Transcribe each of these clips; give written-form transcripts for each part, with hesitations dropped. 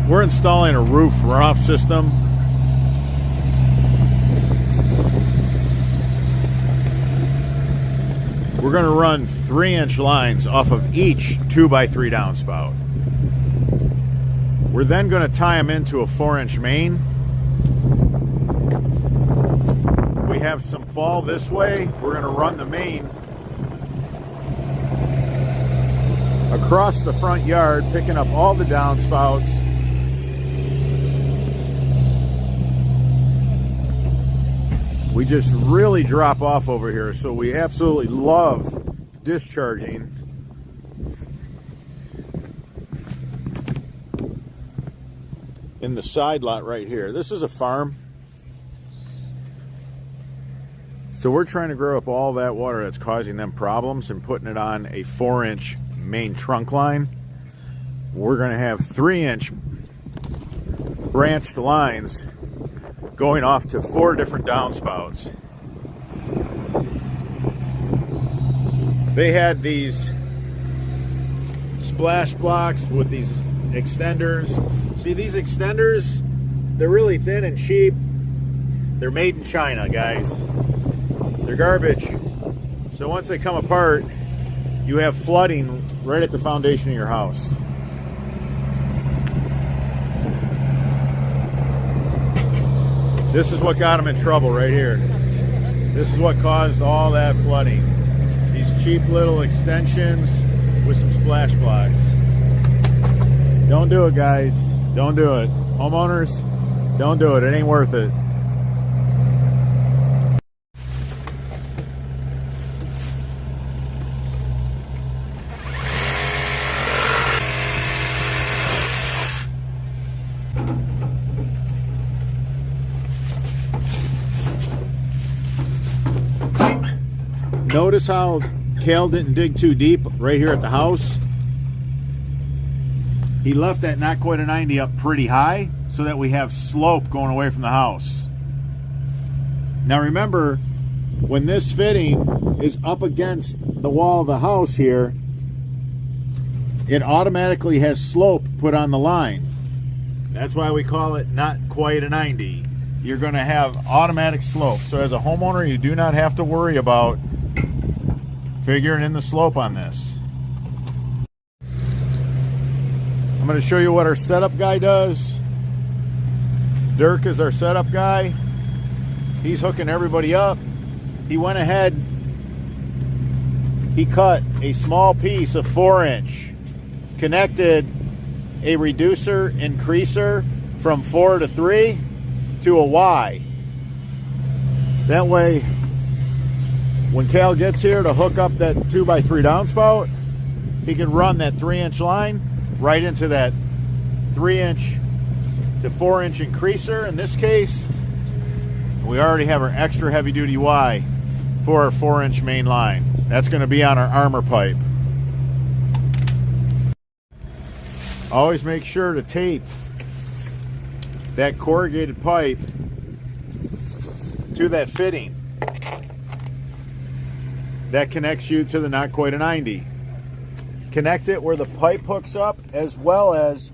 We're installing a roof runoff system. We're going to run 3-inch lines off of each 2x3 downspout. We're then going to tie them into a 4-inch main. We have some fall this way. We're going to run the main across the front yard, picking up all the downspouts. We just really drop off over here, so we absolutely love discharging. In the side lot right here. This is a farm. So we're trying to grow up all that water that's causing them problems and putting it on a 4-inch main trunk line. We're going to have 3-inch branched lines going off to 4 different downspouts. They had these splash blocks with these extenders. See, these extenders, they're really thin and cheap. They're made in China, guys. They're garbage. So once they come apart, you have flooding right at the foundation of your house. This is what got them in trouble right here. This is what caused all that flooding. These cheap little extensions with some splash blocks. Don't do it, guys. Don't do it. Homeowners, don't do it. It ain't worth it. Notice how Cal didn't dig too deep right here at the house. He left that not quite a 90 up pretty high so that we have slope going away from the house. Now remember, when this fitting is up against the wall of the house here, it automatically has slope put on the line. That's why we call it not quite a 90. You're going to have automatic slope. So as a homeowner, you do not have to worry about figuring in the slope on this. I'm going to show you what our setup guy does. Dirk is our setup guy. He's hooking everybody up. He went ahead, he cut a small piece of 4-inch, connected a reducer increaser from 4 to 3 to a Y. That way, when Cal gets here to hook up that 2x3 downspout, he can run that 3-inch line right into that 3-inch to 4-inch increaser. In this case, we already have our extra heavy duty Y for our 4-inch main line. That's going to be on our armor pipe. Always make sure to tape that corrugated pipe to that fitting that connects you to the not quite a 90. Connect it where the pipe hooks up as well as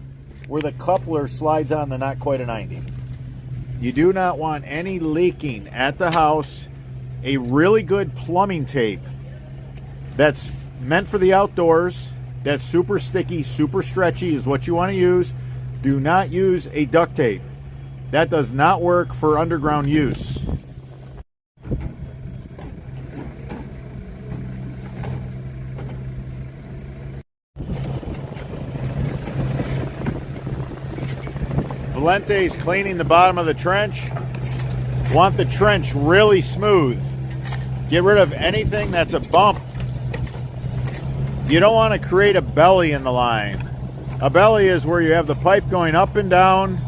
where the coupler slides on the not quite a 90. You do not want any leaking at the house. A really good plumbing tape that's meant for the outdoors, that's super sticky, super stretchy is what you want to use. Do not use a duct tape. That does not work for underground use. Valente's cleaning the bottom of the trench. Want the trench really smooth. Get rid of anything that's a bump. You don't want to create a belly in the line. A belly is where you have the pipe going up and down.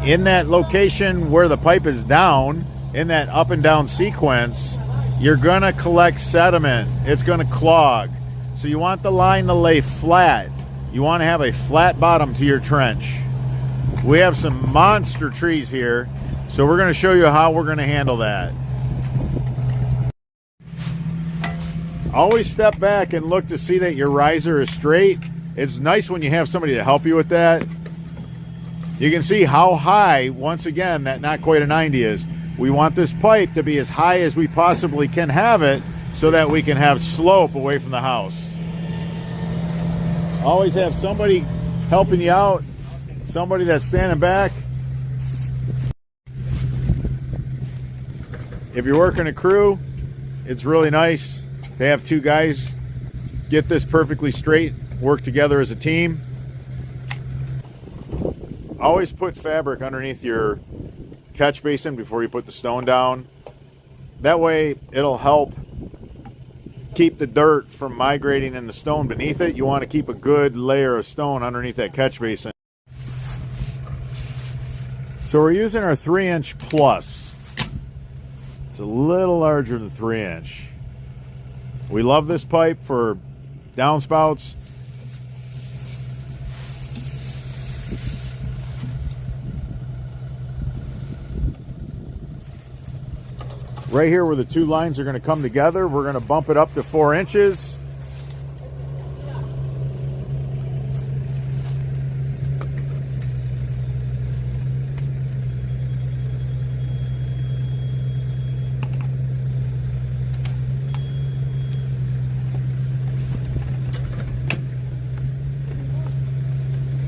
In that location where the pipe is down, in that up and down sequence, you're going to collect sediment. It's going to clog. So you want the line to lay flat. You want to have a flat bottom to your trench. We have some monster trees here, so we're going to show you how we're going to handle that. Always step back and look to see that your riser is straight. It's nice when you have somebody to help you with that. You can see how high, once again, that not quite a 90 is. We want this pipe to be as high as we possibly can have it so that we can have slope away from the house. Always have somebody helping you out, somebody that's standing back. If you're working a crew, it's really nice to have two guys get this perfectly straight, work together as a team. Always put fabric underneath your catch basin before you put the stone down. That way it'll help keep the dirt from migrating in the stone beneath it. You want to keep a good layer of stone underneath that catch basin. So we're using our 3-inch plus. It's a little larger than 3-inch. We love this pipe for downspouts. Right here where the two lines are going to come together, we're going to bump it up to 4 inches.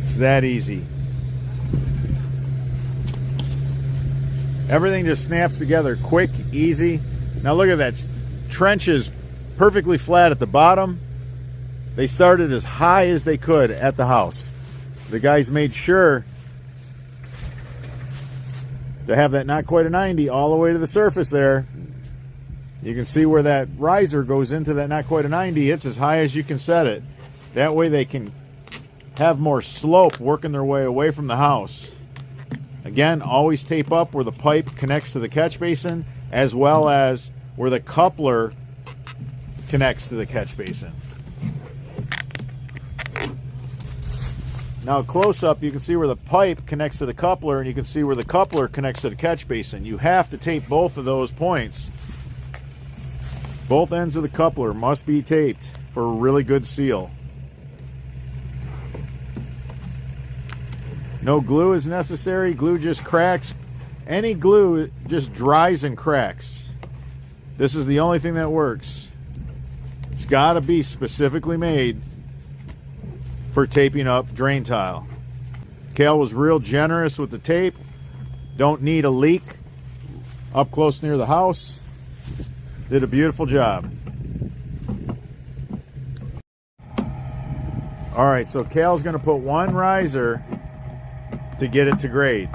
It's that easy. Everything just snaps together quick, easy. Now look at that. Trench is perfectly flat at the bottom. They started as high as they could at the house. The guys made sure to have that not quite a 90 all the way to the surface there. You can see where that riser goes into that not quite a 90. It's as high as you can set it. That way they can have more slope working their way away from the house. Again, always tape up where the pipe connects to the catch basin, as well as where the coupler connects to the catch basin. Now close up, you can see where the pipe connects to the coupler, and you can see where the coupler connects to the catch basin. You have to tape both of those points. Both ends of the coupler must be taped for a really good seal. No glue is necessary. Glue just cracks. Any glue just dries and cracks. This is the only thing that works. It's got to be specifically made for taping up drain tile. Cal was real generous with the tape. Don't need a leak up close near the house. Did a beautiful job. All right, so Cal's going to put one riser to get it to grade.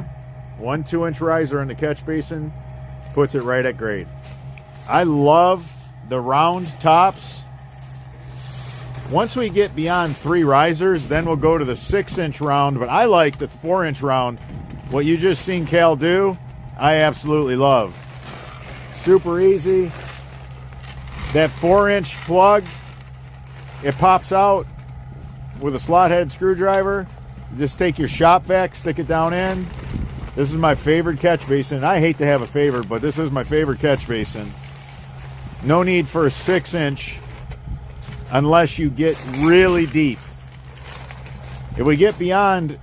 One 2-inch riser in the catch basin puts it right at grade. I love the round tops. Once we get beyond 3 risers, then we'll go to the 6-inch round, but I like the 4-inch round. What you just seen Cal do, I absolutely love. Super easy. That 4-inch plug, it pops out with a slot head screwdriver. Just take your shop vac, stick it down in. This is my favorite catch basin. I hate to have a favorite, but this is my favorite catch basin. No need for a 6-inch unless you get really deep. If we get beyond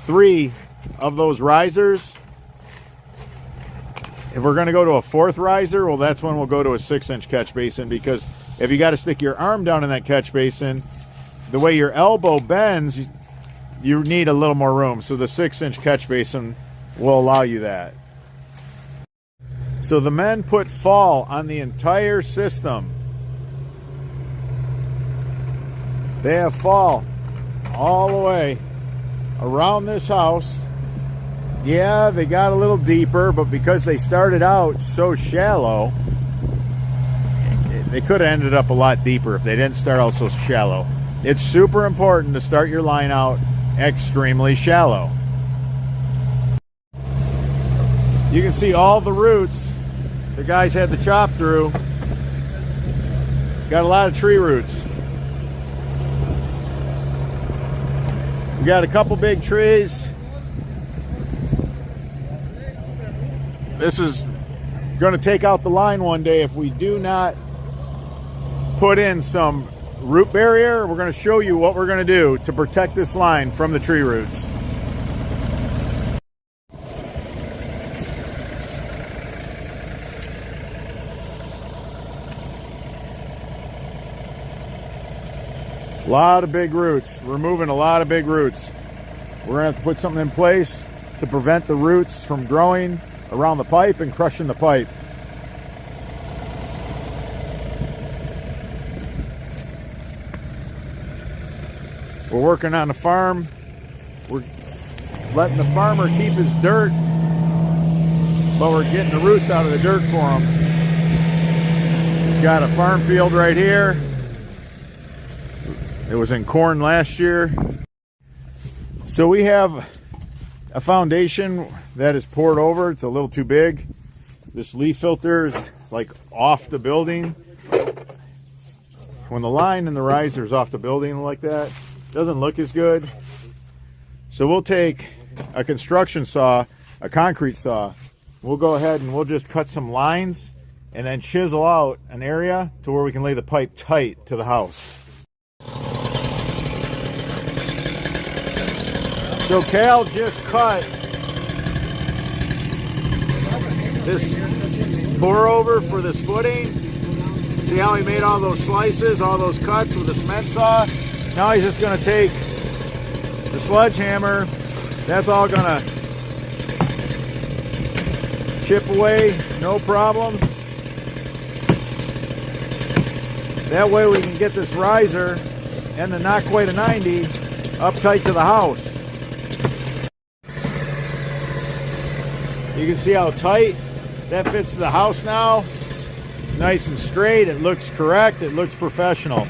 3 of those risers, if we're going to go to a 4th riser, well, that's when we'll go to a 6-inch catch basin, because if you got to stick your arm down in that catch basin, the way your elbow bends, you need a little more room. So the 6-inch catch basin will allow you that. So the men put fall on the entire system. They have fall all the way around this house. Yeah, they got a little deeper, but because they started out so shallow, they could have ended up a lot deeper if they didn't start out so shallow. It's super important to start your line out extremely shallow. You can see all the roots the guys had to chop through. Got a lot of tree roots. We got a couple big trees. This is going to take out the line one day if we do not put in some root barrier. We're going to show you what we're going to do to protect this line from the tree roots. lot of big roots. We're moving a lot of big roots. We're gonna have to put something in place to prevent the roots from growing around the pipe and crushing the pipe. We're working on the farm. We're letting the farmer keep his dirt, but we're getting the roots out of the dirt for him. He's got a farm field right here. It was in corn last year. So we have a foundation that is poured over. It's a little too big. This leaf filter is like off the building. When the line and the riser is off the building like that, it doesn't look as good. So we'll take a construction saw, a concrete saw. We'll go ahead and we'll just cut some lines and then chisel out an area to where we can lay the pipe tight to the house. So Cal just cut this pour over for this footing. See how he made all those slices, all those cuts with the cement saw? Now he's just gonna take the sledgehammer. That's all gonna chip away, no problems. That way we can get this riser and the not quite a 90 up tight to the house. You can see how tight that fits to the house now. It's nice and straight, it looks correct, it looks professional.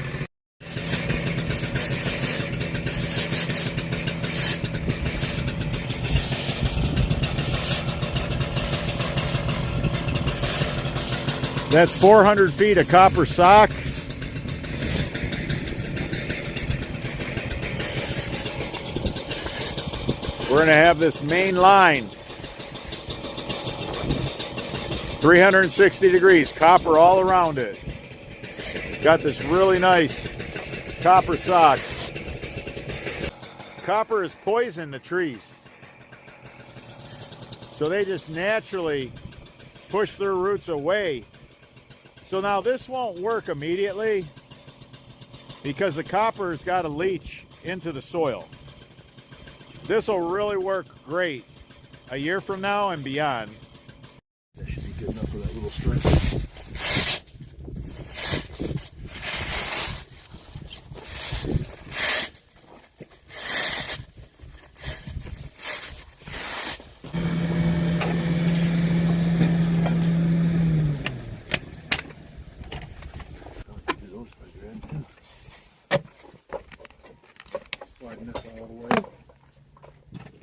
That's 400 feet of copper sock. We're going to have this main line 360 degrees, copper all around it. Got this really nice copper sock. Copper is poison to trees, so they just naturally push their roots away. So now this won't work immediately because the copper's got to leach into the soil. This will really work great a year from now and beyond. That should be good enough for that little string.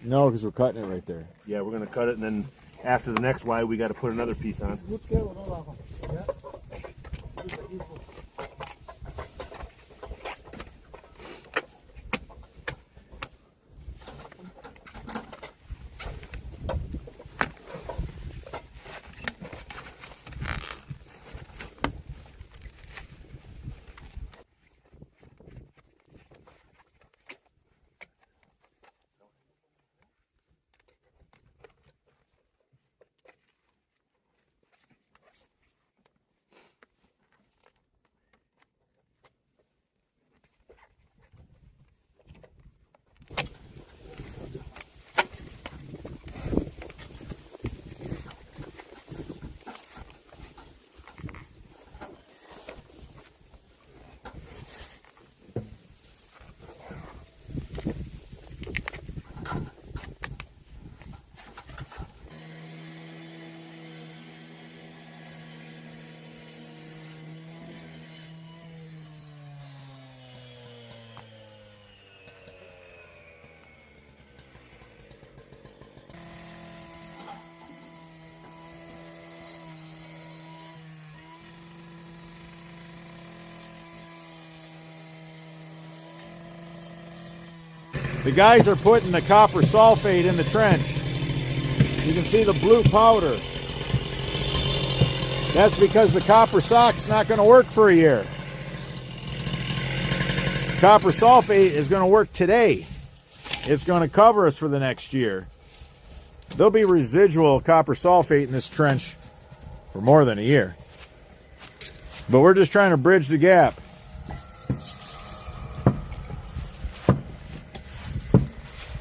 No, because we're cutting it right there. Yeah, we're going to cut it, and then after the next Y, we got to put another piece on. The guys are putting the copper sulfate in the trench. You can see the blue powder. That's because the copper sock's not going to work for a year. Copper sulfate is going to work today. It's going to cover us for the next year. There'll be residual copper sulfate in this trench for more than a year. But we're just trying to bridge the gap.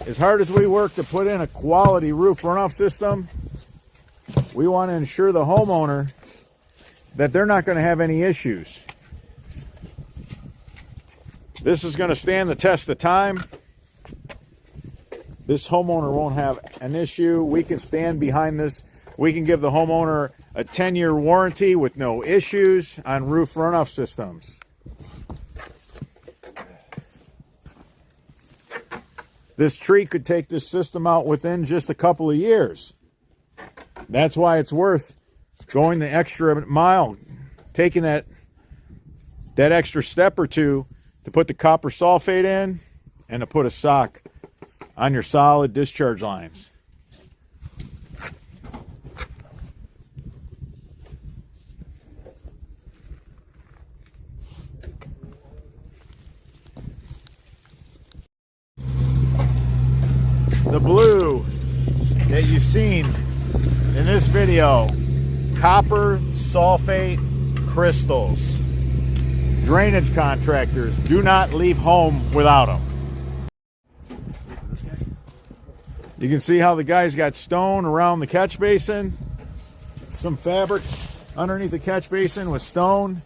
as hard as we work to put in a quality roof runoff system, we want to ensure the homeowner that they're not going to have any issues. This is going to stand the test of time. This homeowner won't have an issue. We can stand behind this. We can give the homeowner a 10-year warranty with no issues on roof runoff systems. This tree could take this system out within just a couple of years. That's why it's worth going the extra mile, taking that extra step or two to put the copper sulfate in and to put a sock on your solid discharge lines. The blue that you've seen in this video, copper sulfate crystals. Drainage contractors do not leave home without them. You can see how the guy's got stone around the catch basin, some fabric underneath the catch basin with stone.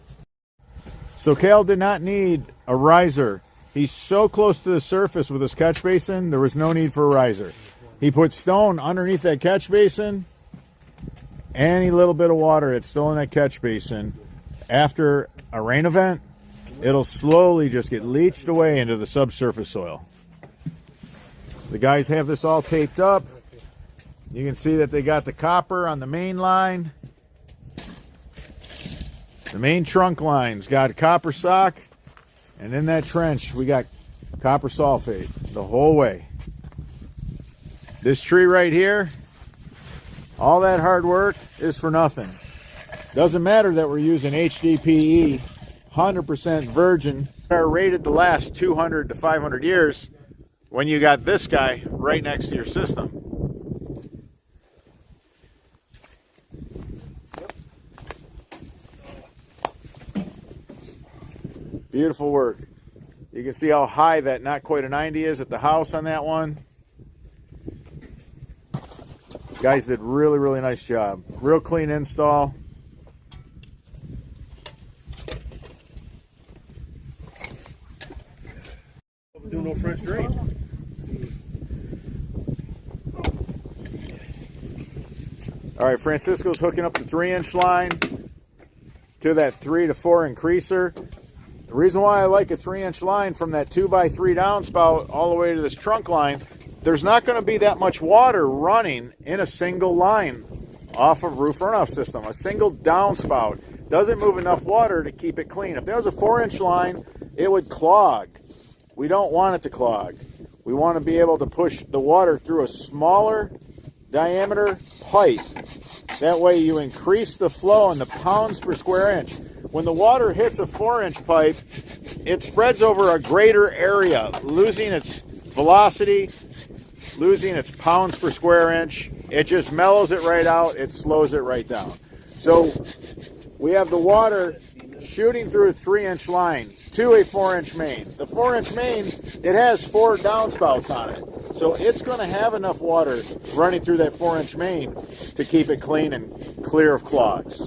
So Cal did not need a riser. He's so close to the surface with his catch basin, there was no need for a riser. He put stone underneath that catch basin. Any little bit of water that's still in that catch basin, after a rain event, it'll slowly just get leached away into the subsurface soil. The guys have this all taped up. You can see that they got the copper on the main line. The main trunk line's got a copper sock. And in that trench, we got copper sulfate the whole way. This tree right here, all that hard work is for nothing. Doesn't matter that we're using HDPE, 100% virgin, are rated to last 200 to 500 years when you got this guy right next to your system. Beautiful work. You can see how high that not quite a 90 is at the house on that one. Guys did really, really nice job. Real clean install. Do no French drain. All right, Francisco's hooking up the 3-inch line to that 3 to 4 increaser. The reason why I like a 3-inch line from that 2x3 downspout all the way to this trunk line, there's not going to be that much water running in a single line off of roof runoff system. A single downspout doesn't move enough water to keep it clean. If there was a 4-inch line, it would clog. We don't want it to clog. We want to be able to push the water through a smaller diameter pipe. That way you increase the flow in the pounds per square inch. When the water hits a 4-inch pipe, it spreads over a greater area, losing its velocity, losing its pounds per square inch. It just mellows it right out. It slows it right down. So we have the water shooting through a 3-inch line to a 4-inch main. The 4-inch main, it has 4 downspouts on it. So it's going to have enough water running through that 4-inch main to keep it clean and clear of clogs.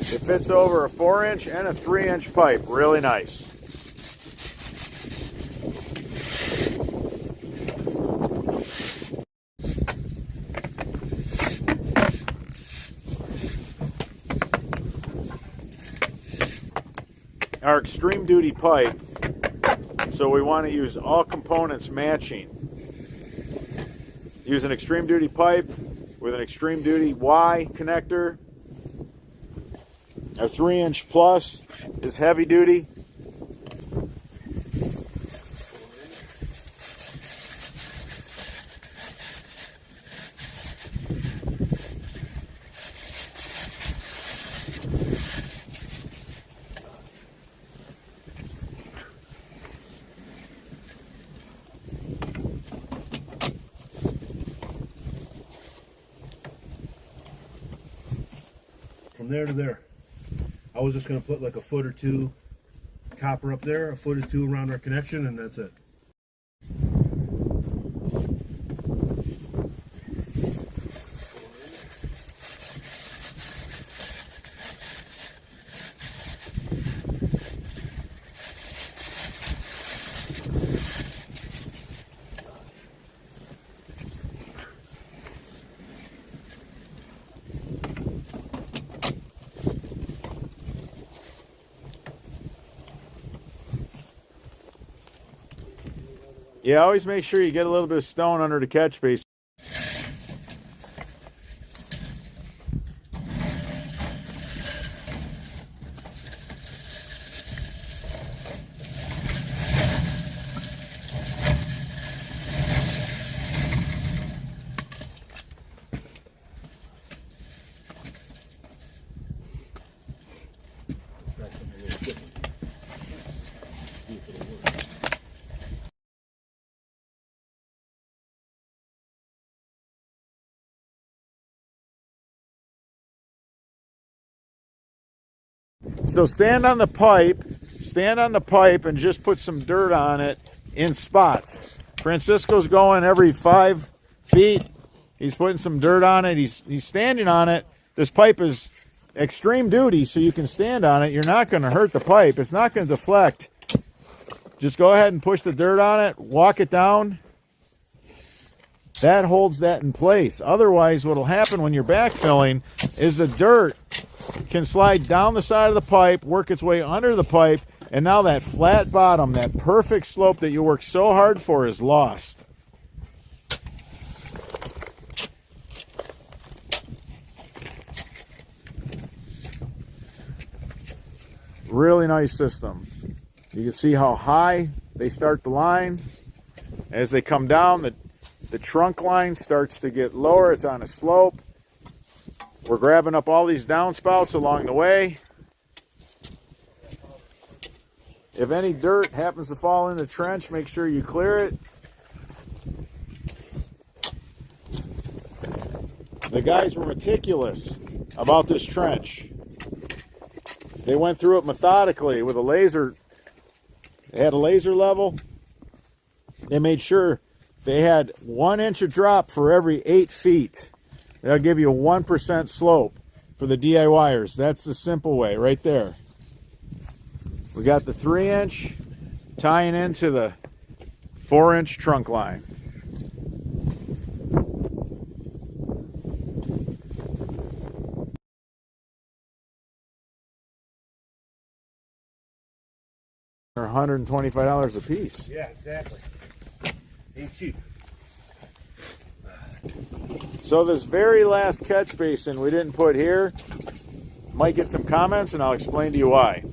It fits over a 4-inch and a 3-inch pipe. Really nice. Our extreme duty pipe, so we want to use all components matching. Use an extreme duty pipe with an extreme duty Y connector. Our 3-inch plus is heavy duty. From there to there. I was just going to put like a foot or two copper up there, a foot or two around our connection, and that's it. Yeah, always make sure you get a little bit of stone under the catch basin. So stand on the pipe and just put some dirt on it in spots. Francisco's going every 5 feet. He's putting some dirt on it. He's standing on it. This pipe is extreme duty, so you can stand on it. You're not going to hurt the pipe. It's not going to deflect. Just go ahead and push the dirt on it. Walk it down. That holds that in place. Otherwise, what will happen when you're backfilling is the dirt can slide down the side of the pipe, work its way under the pipe, and now that flat bottom, that perfect slope that you worked so hard for is lost. Really nice system. You can see how high they start the line. As they come down, the trunk line starts to get lower. It's on a slope. We're grabbing up all these downspouts along the way. If any dirt happens to fall in the trench, make sure you clear it. The guys were meticulous about this trench. They went through it methodically with a laser. They had a laser level. They made sure they had 1 inch of drop for every 8 feet. That'll give you a 1% slope for the DIYers. That's the simple way right there. We got the 3-inch tying into the 4-inch trunk line. They're $125 a piece. Yeah, exactly. Ain't cheap. So this very last catch basin we didn't put here, might get some comments, and I'll explain to you why.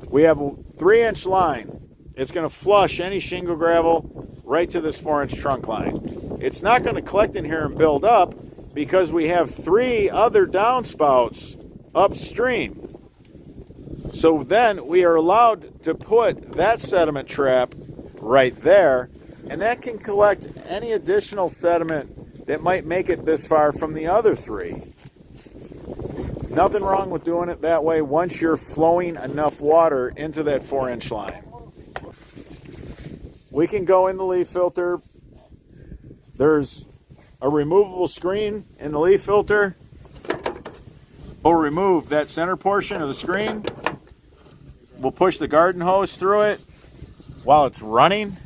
We have a 3-inch line. It's going to flush any shingle gravel right to this 4-inch trunk line. It's not going to collect in here and build up because we have 3 other downspouts upstream. So then we are allowed to put that sediment trap right there, and that can collect any additional sediment that might make it this far from the other 3. Nothing wrong with doing it that way once you're flowing enough water into that 4-inch line. We can go in the leaf filter. There's a removable screen in the leaf filter. We'll remove that center portion of the screen. We'll push the garden hose through it while it's running,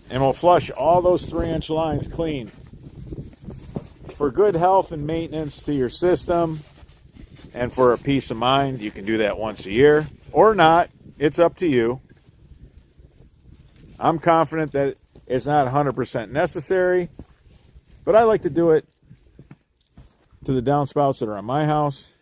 and we'll flush all those 3-inch lines clean. For good health and maintenance to your system, and for a peace of mind, you can do that once a year or not. It's up to you. I'm confident that it's not 100% necessary, but I like to do it to the downspouts that are on my house.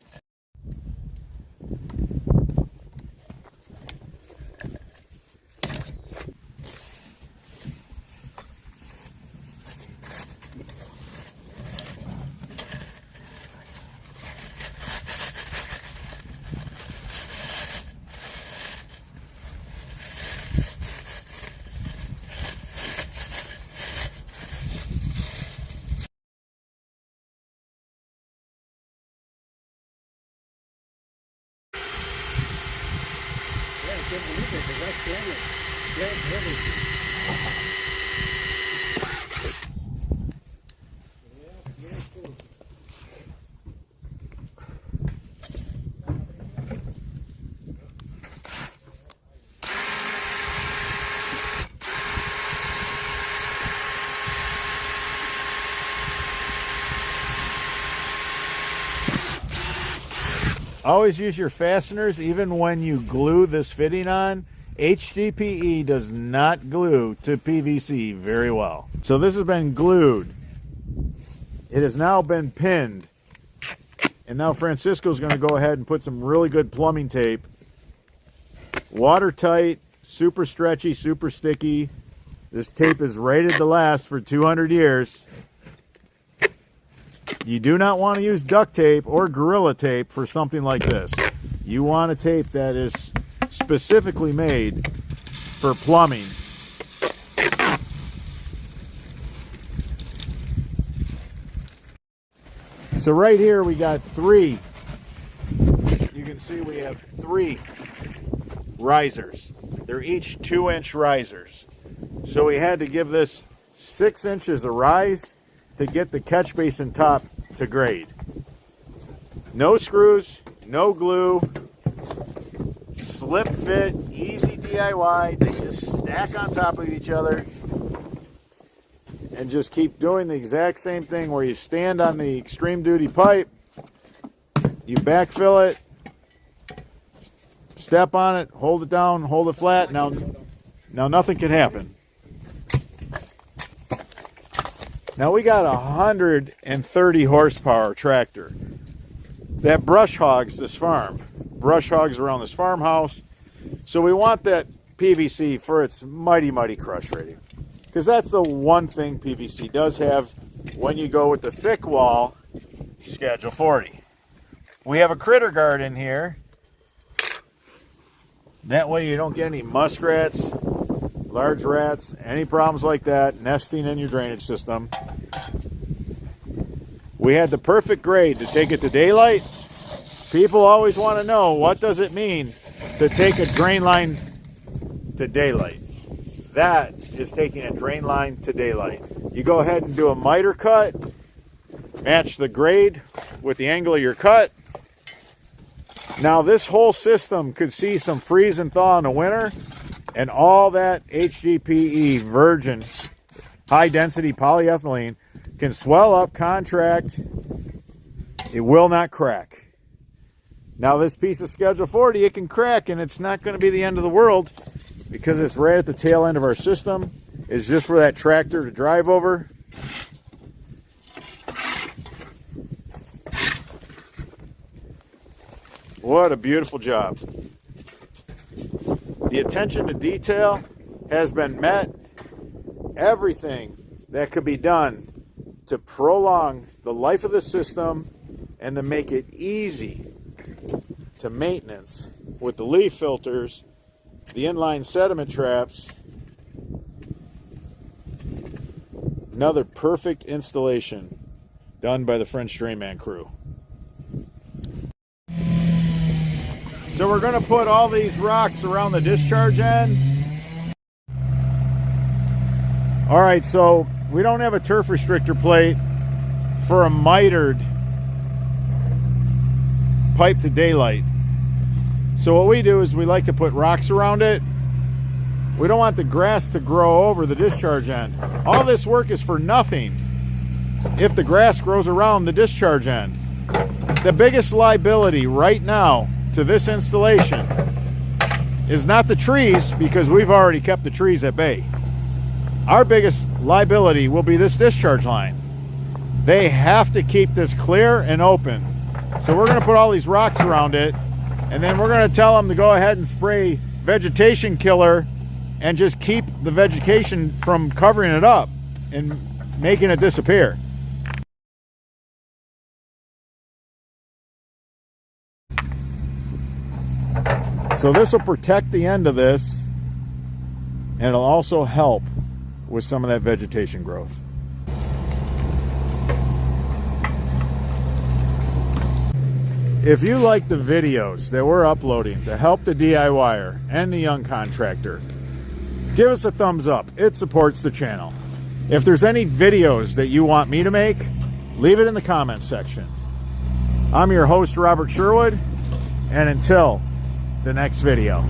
Always use your fasteners even when you glue this fitting on. HDPE does not glue to PVC very well. So this has been glued. It has now been pinned. And now Francisco's going to go ahead and put some really good plumbing tape. Watertight, super stretchy, super sticky. This tape is rated to last for 200 years. You do not want to use duct tape or Gorilla Tape for something like this. You want a tape that is specifically made for plumbing. So right here we got three. You can see we have three risers. They're each 2-inch risers. So we had to give this 6 inches of rise to get the catch basin top to grade. No screws, no glue, slip fit, easy DIY. They just stack on top of each other and just keep doing the exact same thing where you stand on the extreme duty pipe, you backfill it, step on it, hold it down, hold it flat. Now nothing can happen. Now we got a 130 horsepower tractor that brush hogs this farm. Brush hogs around this farmhouse. So we want that PVC for its mighty, mighty crush rating. Because that's the one thing PVC does have when you go with the thick wall Schedule 40. We have a critter guard in here. That way you don't get any muskrats, large rats, any problems like that nesting in your drainage system. We had the perfect grade to take it to daylight. People always want to know, what does it mean to take a drain line to daylight? That is taking a drain line to daylight. You go ahead and do a miter cut, match the grade with the angle of your cut. Now this whole system could see some freeze and thaw in the winter, and all that HDPE virgin high density polyethylene can swell up, contract. It will not crack. Now this piece of Schedule 40, it can crack, and it's not going to be the end of the world because it's right at the tail end of our system. It's just for that tractor to drive over. What a beautiful job. The attention to detail has been met. Everything that could be done to prolong the life of the system and to make it easy to maintenance with the leaf filters, the inline sediment traps. Another perfect installation done by the French Drainman crew. So we're going to put all these rocks around the discharge end. All right, so we don't have a turf restrictor plate for a mitered pipe to daylight. So what we do is we like to put rocks around it. We don't want the grass to grow over the discharge end. All this work is for nothing if the grass grows around the discharge end. The biggest liability right now to this installation is not the trees, because we've already kept the trees at bay. Our biggest liability will be this discharge line. They have to keep this clear and open. So we're going to put all these rocks around it, and then we're going to tell them to go ahead and spray vegetation killer and just keep the vegetation from covering it up and making it disappear. So this will protect the end of this, and it'll also help with some of that vegetation growth. If you like the videos that we're uploading to help the DIYer and the young contractor, give us a thumbs up. It supports the channel. If there's any videos that you want me to make, leave it in the comments section. I'm your host, Robert Sherwood, and until the next video.